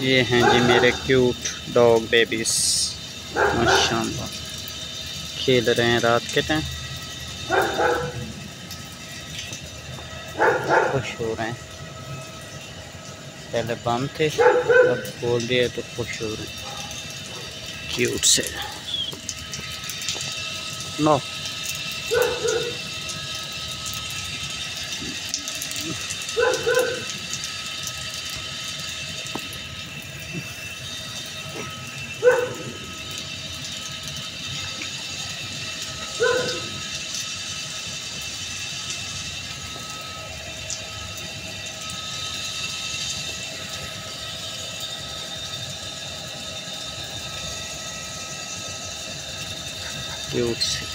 ये हैं जी मेरे क्यूट डॉग बेबीज, माशाल्लाह खेल रहे हैं रात के टाइम, खुश हो रहे हैं। पहले बम थे, अब बोल दिए तो खुश हो रहे हैं क्यूट से। नो क्यूट से।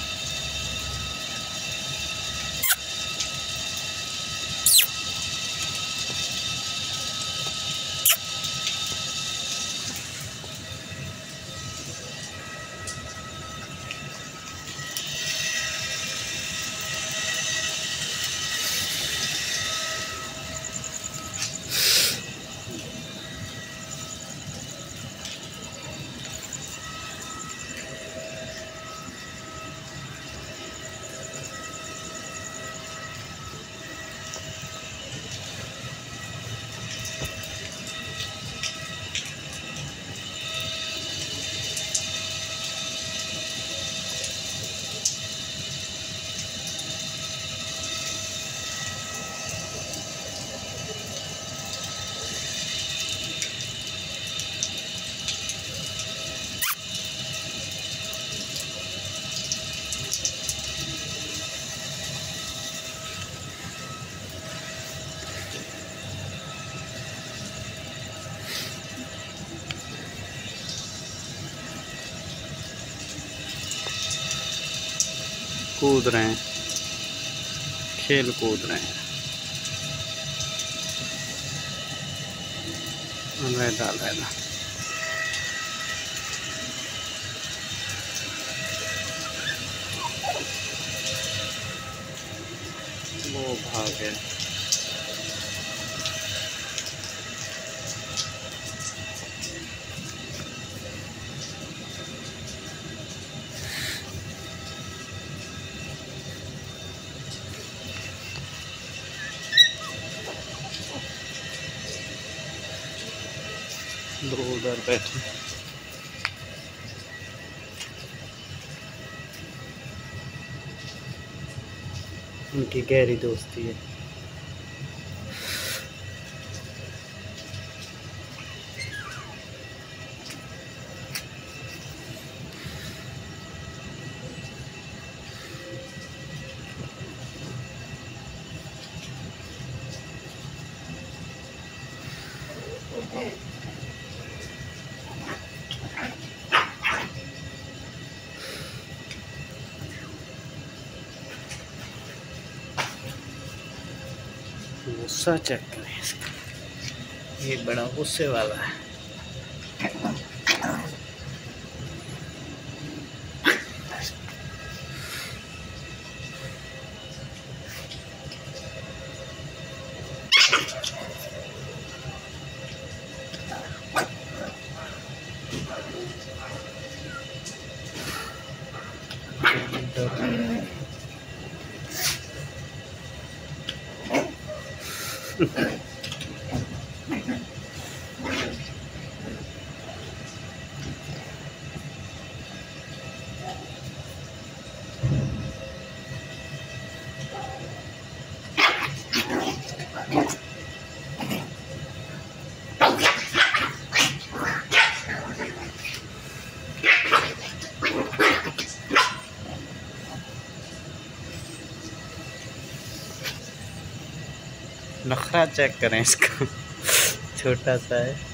कूद रहे हैं, खेल कूद रहे हैं। अलहदा वो भागे। दो उधर बैठे, उनकी गहरी दोस्ती है। गुस्सा चेक करें इसका, ये बड़ा गुस्से वाला है। नखरा चेक करें इसका, छोटा सा है।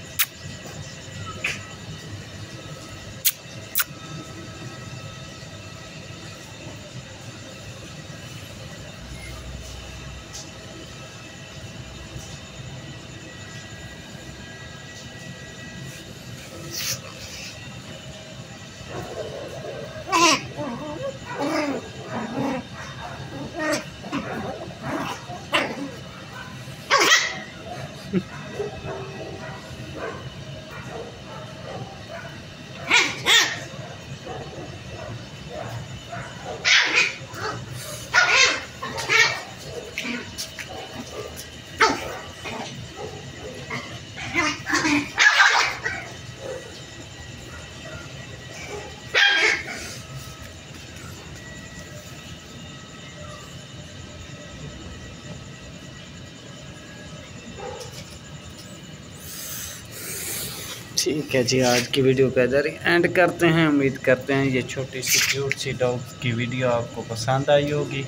ठीक है जी, आज की वीडियो पे इधर ही एंड करते हैं। उम्मीद करते हैं ये छोटी सी क्यूट सी डॉग की वीडियो आपको पसंद आई होगी।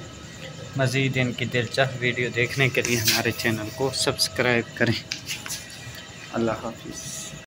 मज़ीद इनकी दिलचस्प वीडियो देखने के लिए हमारे चैनल को सब्सक्राइब करें। अल्लाह हाफिज़।